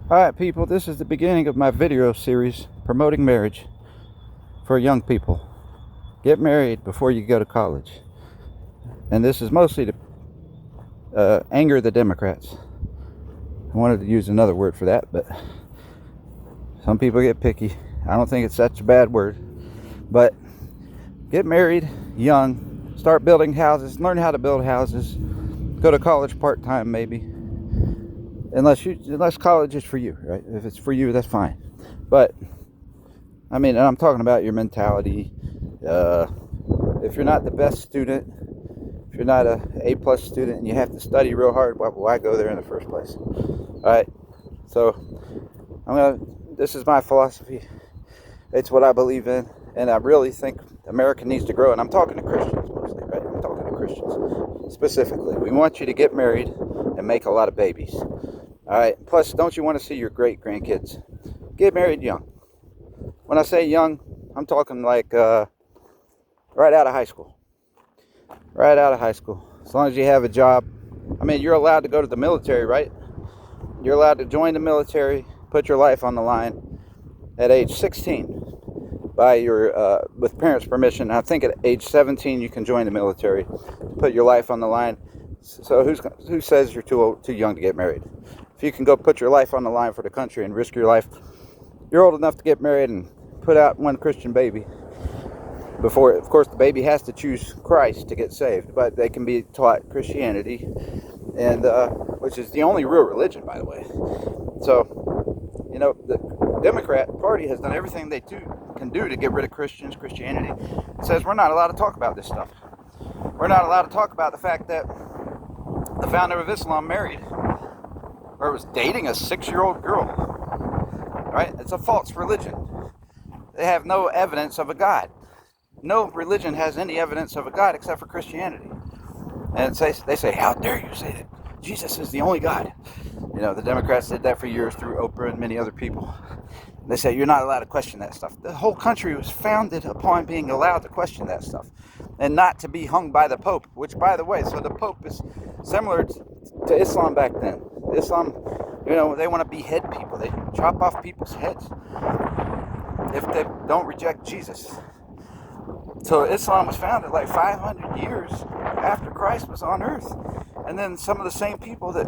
Alright people, this is the beginning of my video series promoting marriage for young people. Get married before you go to college. And this is mostly to anger the Democrats. I wanted to use another word for that, but some people get picky. I don't think it's such a bad word. But get married young, start building houses, learn how to build houses, go to college part-time maybe. Unless college is for you, right? If it's for you, that's fine. But I mean, and I'm talking about your mentality. If you're not the best student, if you're not a A+ student, and you have to study real hard, why go there in the first place? All right. So this is my philosophy. It's what I believe in, and I really think America needs to grow. And I'm talking to Christians mostly, right? I'm talking to Christians specifically. We want you to get married and make a lot of babies. All right. Plus, don't you want to see your great grandkids? Get married young. When I say young, I'm talking like right out of high school. Right out of high school. As long as you have a job. I mean, you're allowed to go to the military, right? You're allowed to join the military, put your life on the line at age 16 by your with parents' permission. I think at age 17 you can join the military, put your life on the line. So who says you're too young to get married? If you can go put your life on the line for the country and risk your life, you're old enough to get married and put out one Christian baby. Before, of course, the baby has to choose Christ to get saved, but they can be taught Christianity, and which is the only real religion, by the way. So, you know, the Democrat Party has done everything they can do to get rid of Christianity. It says we're not allowed to talk about this stuff. We're not allowed to talk about the fact that the founder of Islam married or was dating a 6-year-old girl. Right? It's a false religion. They have no evidence of a God. No religion has any evidence of a God except for Christianity. And they say, how dare you say that Jesus is the only God? You know, the Democrats did that for years through Oprah and many other people. They say you're not allowed to question that stuff. The whole country was founded upon being allowed to question that stuff and not to be hung by the Pope, which, by the way, so the Pope is similar to Islam back then. Islam, you know, they want to behead people. They chop off people's heads if they don't reject Jesus. So Islam was founded like 500 years after Christ was on earth. And then some of the same people that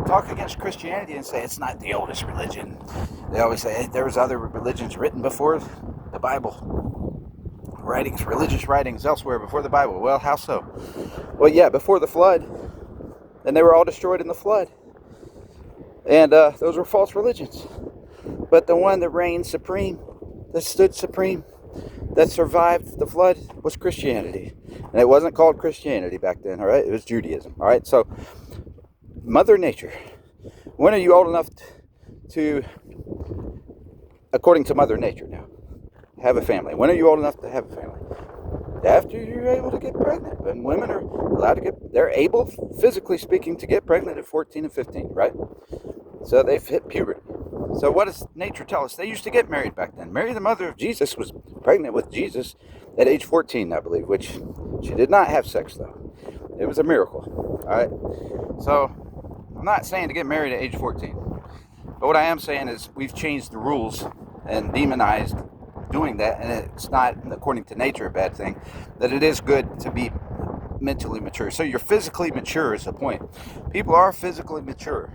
talk against Christianity and say it's not the oldest religion, they always say, hey, there was other religions written before the Bible. Religious writings elsewhere before the Bible. Well, how so? Well, yeah, before the flood. And they were all destroyed in the flood. And those were false religions. But the one that reigned supreme, that stood supreme, that survived the flood was Christianity. And it wasn't called Christianity back then, all right? It was Judaism, all right? So, Mother Nature. When are you old enough to, according to Mother Nature now, have a family? When are you old enough to have a family? After you're able to get pregnant. And women are allowed to they're able, physically speaking, to get pregnant at 14 and 15, right? So they've hit puberty. So what does nature tell us? They used to get married back then. Mary, the mother of Jesus, was pregnant with Jesus at age 14, I believe, which she did not have sex, though. It was a miracle, all right? So I'm not saying to get married at age 14. But what I am saying is we've changed the rules and demonized doing that, and it's not, according to nature, a bad thing, that it is good to be mentally mature. So you're physically mature is the point. People are physically mature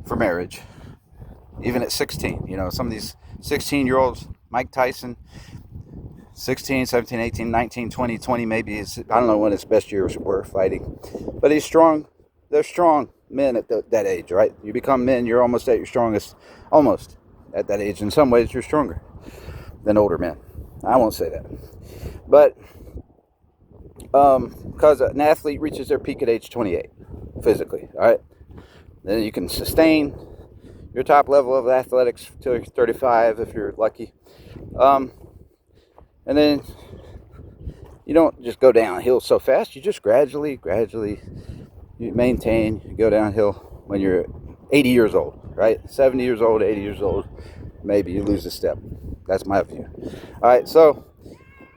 for marriage, even at 16. You know, some of these 16-year-olds, Mike Tyson, 16, 17, 18, 19, 20, 20 maybe, I don't know when his best years were fighting. But he's strong. They're strong men at that age, right? You become men, you're almost at your strongest, almost at that age. In some ways, you're stronger than older men. I won't say that. But because an athlete reaches their peak at age 28, physically, all right? Then you can sustain your top level of athletics till you're 35 if you're lucky. And then you don't just go downhill so fast. You just gradually you maintain, you go downhill when you're 80 years old, right? 70 years old, 80 years old, maybe you lose a step. That's my view. All right, so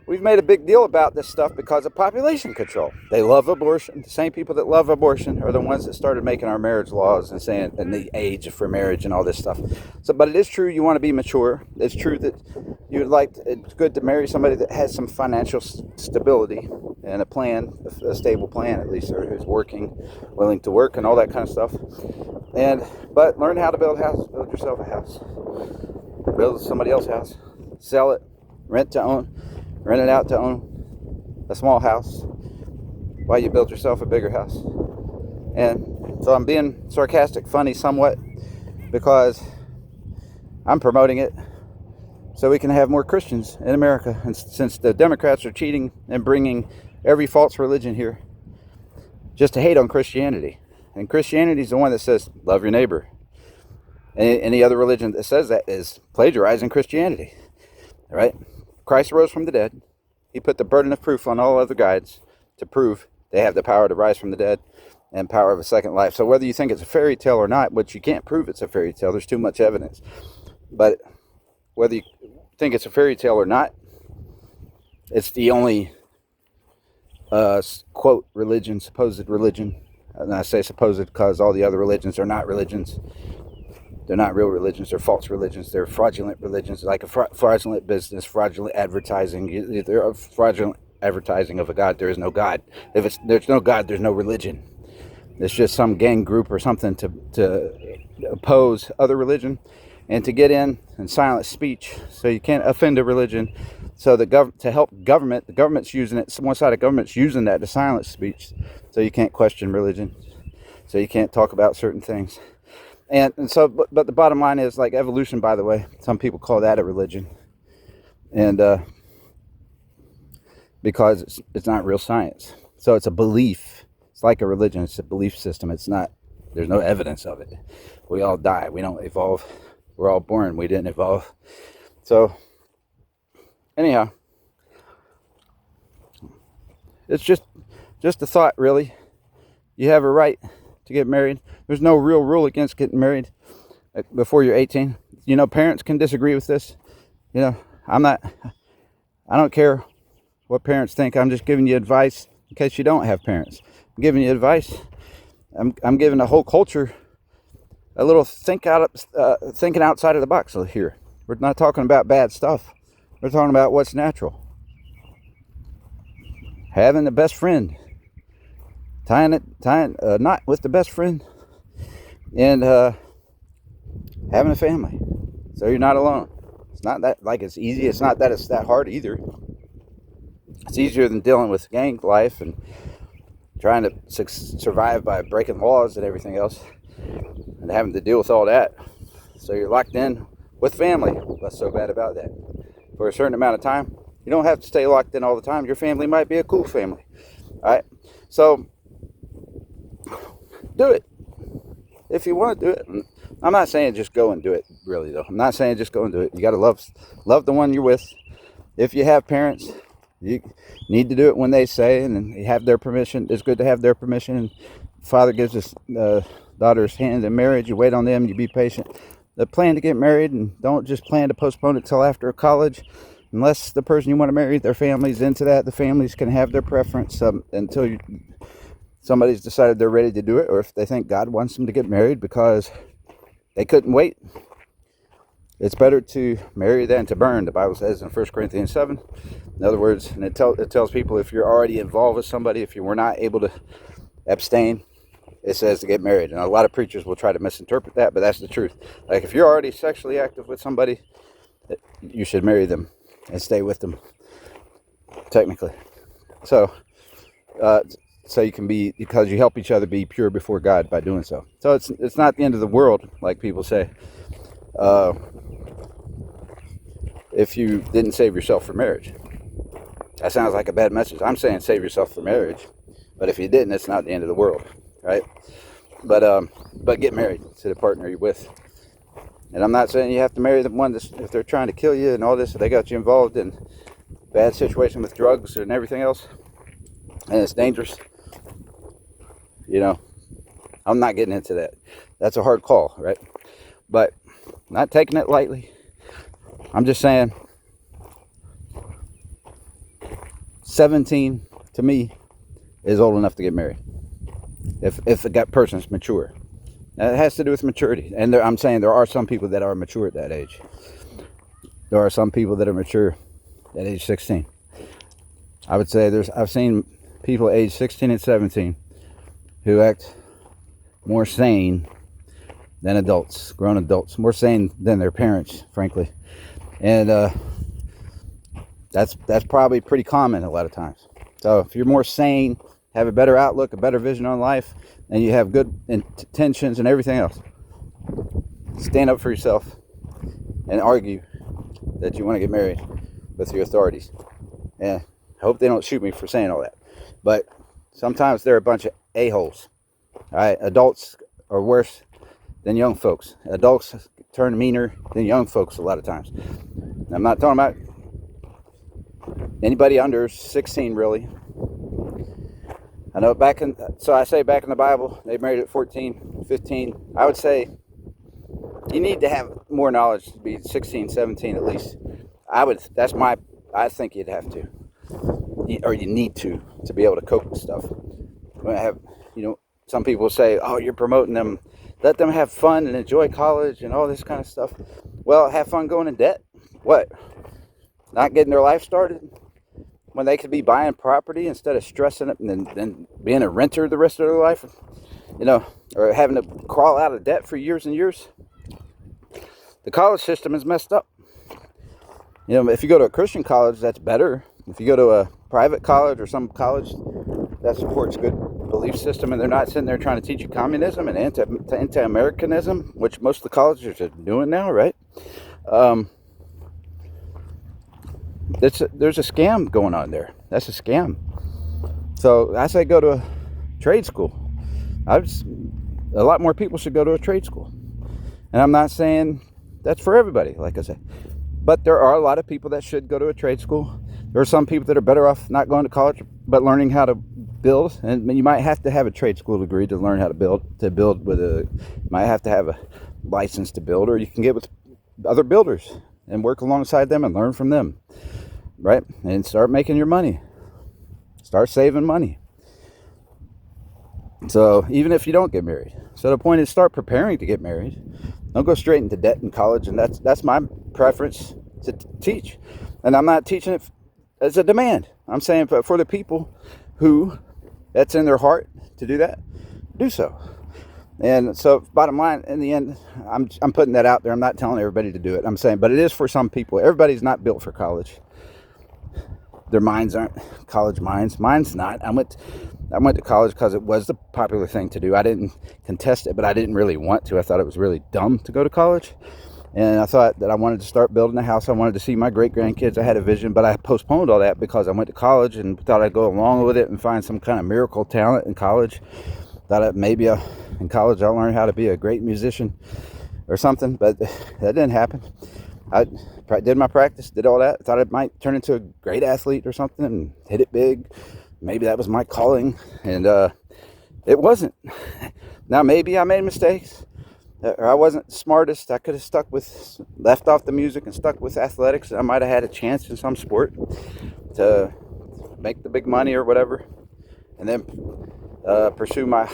we've made a big deal about this stuff because of population control. They love abortion. The same people that love abortion are the ones that started making our marriage laws and saying and the age for marriage and all this stuff. So, but it is true you want to be mature. It's true that you would like. It's good to marry somebody that has some financial stability and a plan, a stable plan at least, or who's working, willing to work, and all that kind of stuff. But learn how to build a house. Build yourself a house. Build somebody else's house. Sell it. Rent to own. Rent it out to own a small house while you build yourself a bigger house. And so I'm being sarcastic, funny somewhat, because I'm promoting it so we can have more Christians in America. And since the Democrats are cheating and bringing every false religion here just to hate on Christianity. And Christianity is the one that says, love your neighbor. And any other religion that says that is plagiarizing Christianity. All right? Christ rose from the dead. He put the burden of proof on all other guides to prove they have the power to rise from the dead and power of a second life. So whether you think it's a fairy tale or not, which you can't prove it's a fairy tale, there's too much evidence. But whether you think it's a fairy tale or not, it's the only quote religion, supposed religion. And I say supposed because all the other religions are not religions. They're not real religions. They're false religions. They're fraudulent religions, like a fraudulent business, fraudulent advertising. They're a fraudulent advertising of a God. There is no God. If there's no God, there's no religion. It's just some gang group or something to oppose other religion and to get in and silence speech so you can't offend a religion. So to help government, the government's using it. One side of government's using that to silence speech, so you can't question religion, so you can't talk about certain things. And so, but the bottom line is, like evolution, by the way, some people call that a religion, and because it's not real science, so it's a belief. It's like a religion. It's a belief system. It's not. There's no evidence of it. We all die. We don't evolve. We're all born. We didn't evolve. So, anyhow, it's just a thought, really. You have a right to get married. There's no real rule against getting married before you're 18. You know, parents can disagree with this. You know, I don't care what parents think. I'm just giving you advice in case you don't have parents. I'm giving you advice. I'm giving the whole culture a little thinking outside of the box here. We're not talking about bad stuff. We're talking about what's natural. Having the best friend. Tying a knot with the best friend. And having a family. So you're not alone. It's not that like it's easy. It's not that it's that hard either. It's easier than dealing with gang life and trying to survive by breaking laws and everything else. And having to deal with all that. So you're locked in with family. What's so bad about that? For a certain amount of time. You don't have to stay locked in all the time. Your family might be a cool family. Alright? So do it. If you want to do it. I'm not saying just go and do it, really, though. I'm not saying just go and do it. You got to love the one you're with. If you have parents, you need to do it when they say, and you have their permission. It's good to have their permission. And father gives his daughter's hand in marriage. You wait on them. You be patient. The plan to get married, and don't just plan to postpone it till after college. Unless the person you want to marry, their family's into that. The families can have their preference until somebody's decided they're ready to do it, or if they think God wants them to get married because they couldn't wait. It's better to marry than to burn, the Bible says in 1 Corinthians 7. In other words, and it tells people if you're already involved with somebody, if you were not able to abstain, it says to get married. And a lot of preachers will try to misinterpret that, but that's the truth. Like if you're already sexually active with somebody, you should marry them and stay with them, technically. So you can be, because you help each other be pure before God by doing so. So it's not the end of the world, like people say. If you didn't save yourself for marriage. That sounds like a bad message. I'm saying save yourself for marriage. But if you didn't, it's not the end of the world. Right? But get married to the partner you're with. And I'm not saying you have to marry the one that's, if they're trying to kill you and all this, if they got you involved in bad situation with drugs and everything else, and it's dangerous. You know, I'm not getting into that. That's a hard call, right? But not taking it lightly. I'm just saying, 17 to me is old enough to get married. If that person's mature. Now, it has to do with maturity. And I'm saying there are some people that are mature at that age. There are some people that are mature at age 16. I would say I've seen people age 16 and 17 who act more sane than adults, grown adults, more sane than their parents, frankly. And that's probably pretty common a lot of times. So if you're more sane, have a better outlook, a better vision on life, and you have good intentions and everything else, stand up for yourself and argue that you want to get married with your authorities. And I hope they don't shoot me for saying all that. But sometimes they're a bunch of a-holes. All right, adults are worse than young folks. Adults turn meaner than young folks a lot of times. I'm not talking about anybody under 16, really. I know back in the Bible, they married at 14, 15. I would say you need to have more knowledge to be 16, 17 at least. I think you'd have to. Or you need to be able to cope with stuff. Some people say, oh, you're promoting them. Let them have fun and enjoy college and all this kind of stuff. Well, have fun going in debt. What? Not getting their life started? When they could be buying property instead of stressing it and then being a renter the rest of their life, or having to crawl out of debt for years and years. The college system is messed up. If you go to a Christian college, that's better. If you go to a private college or some college that supports good belief system and they're not sitting there trying to teach you communism and anti-Americanism, which most of the colleges are doing now, right? There's a scam going on there. That's a scam. So I say go to a trade school. A lot more people should go to a trade school. And I'm not saying that's for everybody, like I said. But there are a lot of people that should go to a trade school. There are some people that are better off not going to college, but learning how to build. And you might have to have a trade school degree to learn how to build. You might have to have a license to build, or you can get with other builders and work alongside them and learn from them, right? And start making your money. Start saving money. So even if you don't get married. So the point is, start preparing to get married. Don't go straight into debt in college. And that's my preference to teach. And I'm not teaching it as a demand. I'm saying for the people who that's in their heart to do that, do so. And so bottom line, in the end, I'm putting that out there. I'm not telling everybody to do it. I'm saying, but it is for some people. Everybody's not built for college. Their minds aren't college minds. Mine's not. I went to college because it was the popular thing to do. I didn't contest it, but I didn't really want to. I thought it was really dumb to go to college. And I thought that I wanted to start building a house. I wanted to see my great-grandkids. I had a vision, but I postponed all that because I went to college and thought I'd go along with it and find some kind of miracle talent in college. Thought that maybe in college I'll learn how to be a great musician or something, but that didn't happen. I did my practice, did all that. Thought it might turn into a great athlete or something and hit it big. Maybe that was my calling, and it wasn't. Now, maybe I made mistakes, or I wasn't the smartest. I could have left off the music and stuck with athletics. I might have had a chance in some sport to make the big money or whatever, and then pursue my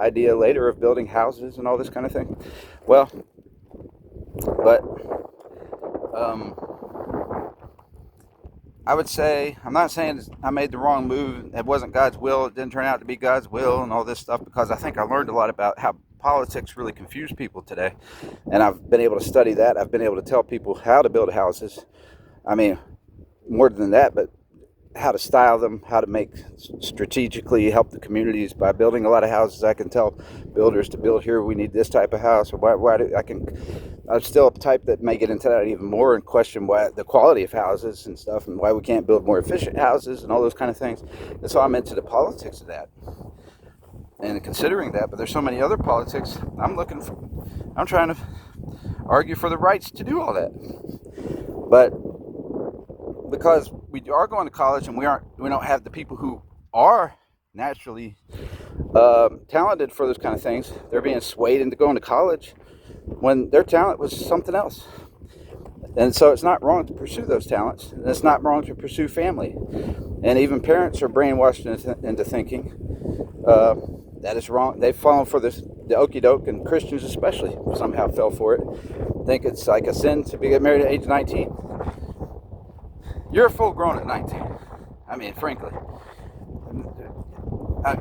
idea later of building houses and all this kind of thing. Well, but I would say, I'm not saying I made the wrong move. It wasn't God's will. It didn't turn out to be God's will and all this stuff, because I think I learned a lot about how politics really confuse people today. And I've been able to study that. I've been able to tell people how to build houses. I mean, more than that, but how to style them, how to make strategically help the communities by building a lot of houses. I can tell builders to build here, we need this type of house, or I'm still a type that may get into that even more and question why the quality of houses and stuff, and why we can't build more efficient houses and all those kind of things. And so I'm into the politics of that and considering that, but there's so many other politics. I'm trying to argue for the rights to do all that. But because we are going to college and we don't have the people who are naturally talented for those kind of things, they're being swayed into going to college when their talent was something else. And so it's not wrong to pursue those talents. And it's not wrong to pursue family And even parents are brainwashed into thinking that is wrong. They've fallen for the okie doke, and Christians especially somehow fell for it. Think it's like a sin to get married at age 19. You're full grown at 19. I mean, frankly.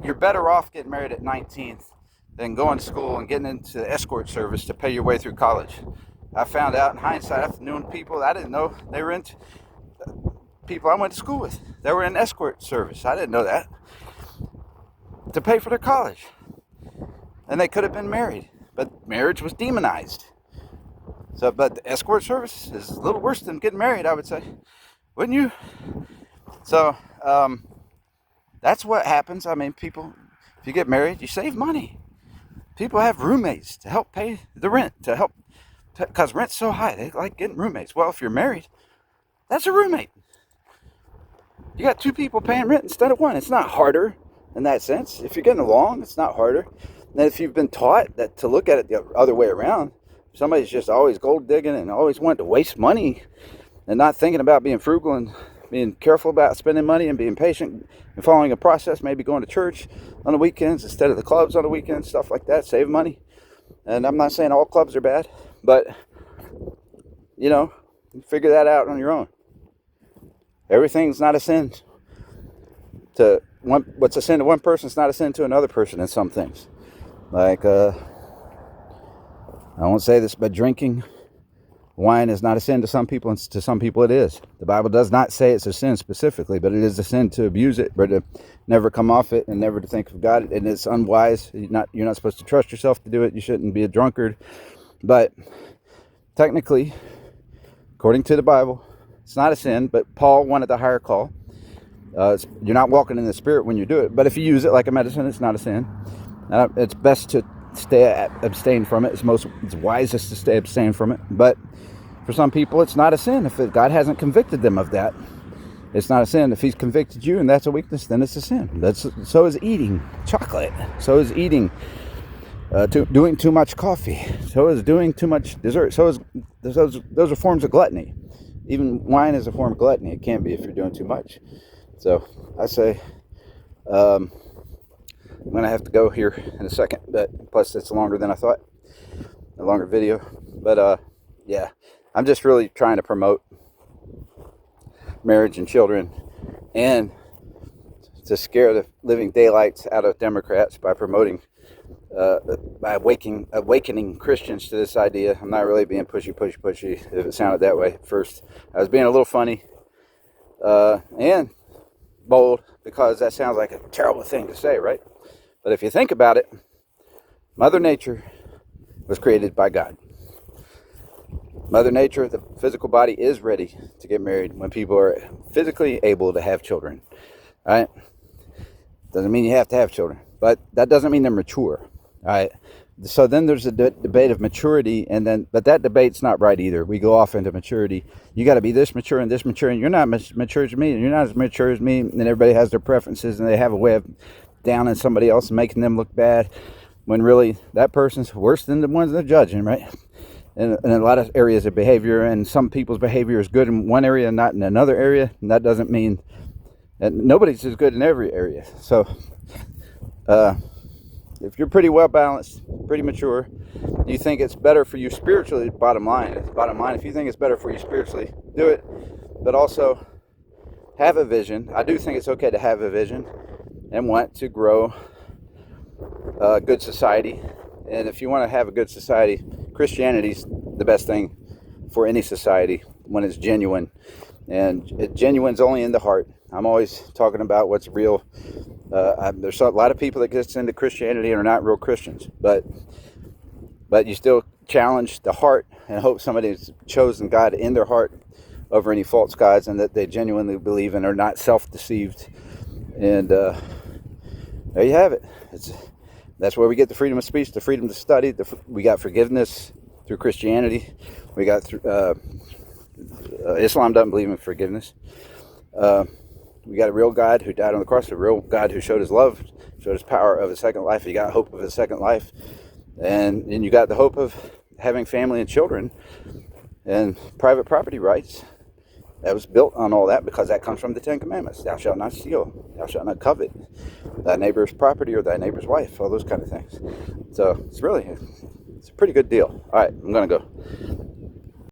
You're better off getting married at 19 than going to school and getting into the escort service to pay your way through college. I found out in hindsight, after knowing people I didn't know they were into, people I went to school with, they were in escort service. I didn't know that. To pay for their college. And they could have been married, but marriage was demonized. So, but the escort service is a little worse than getting married, I would say. Wouldn't you? So, that's what happens. I mean, people, if you get married, you save money. People have roommates to help pay the rent, because rent's so high, they like getting roommates. Well, if you're married, that's a roommate. You got two people paying rent instead of one. It's not harder in that sense. If you're getting along, it's not harder. And if you've been taught that to look at it the other way around, somebody's just always gold digging and always wanting to waste money and not thinking about being frugal and being careful about spending money and being patient and following a process, maybe going to church on the weekends instead of the clubs on the weekends, stuff like that, save money. And I'm not saying all clubs are bad, but, you know, figure that out on your own. Everything's not a sin to one. What's a sin to one person is not a sin to another person in some things. Like, I won't say this, but drinking wine is not a sin to some people, and to some people it is. The Bible does not say it's a sin specifically, but it is a sin to abuse it, or to never come off it, and never to think of God. And it's unwise. You're not supposed to trust yourself to do it. You shouldn't be a drunkard. But technically, according to the Bible, it's not a sin. But Paul wanted the higher call. You're not walking in the Spirit when you do it. But if you use it like a medicine, it's not a sin. It's best to abstain from it. It's wisest to abstain from it. But for some people, it's not a sin. If God hasn't convicted them of that, it's not a sin. If He's convicted you and that's a weakness, then it's a sin. So is eating chocolate. So is eating, doing too much coffee. So is doing too much dessert. Those are forms of gluttony. Even wine is a form of gluttony. It can be if you're doing too much. So I say, I'm going to have to go here in a second, but plus it's longer than I thought, a longer video. But yeah, I'm just really trying to promote marriage and children, and to scare the living daylights out of Democrats by promoting, by awakening Christians to this idea. I'm not really being pushy, if it sounded that way at first. I was being a little funny and bold, because that sounds like a terrible thing to say, right? But if you think about it, Mother Nature was created by God. Mother Nature, the physical body, is ready to get married when people are physically able to have children. Right? Doesn't mean you have to have children, but that doesn't mean they're mature. All right? So then there's a debate of maturity, but that debate's not right either. We go off into maturity. You got to be this mature, and you're not mature as me, and you're not as mature as me, and everybody has their preferences, and they have a way of downing somebody else and making them look bad, when really that person's worse than the ones they're judging, right? And in a lot of areas of behavior, and some people's behavior is good in one area and not in another area, and that doesn't mean that nobody's as good in every area. So if you're pretty well balanced, pretty mature, you think it's better for you spiritually, bottom line, if you think it's better for you spiritually, do it. But also have a vision. I do think it's okay to have a vision and want to grow a good society. And if you want to have a good society, Christianity's the best thing for any society when it's genuine. And genuine's only in the heart. I'm always talking about what's real. There's a lot of people that get into Christianity and are not real Christians, but you still challenge the heart and hope somebody's chosen God in their heart over any false gods, and that they genuinely believe and are not self-deceived. And there you have it. That's where we get the freedom of speech, the freedom to study. We got forgiveness through Christianity. We got Islam doesn't believe in forgiveness. We got a real God who died on the cross, a real God who showed His love, showed His power of a second life. You got hope of a second life, and you got the hope of having family and children, and private property rights, That was built on all that because that comes from the Ten Commandments. Thou shalt not steal. Thou shalt not covet thy neighbor's property or thy neighbor's wife. All those kind of things. So it's a pretty good deal. All right, I'm going to go.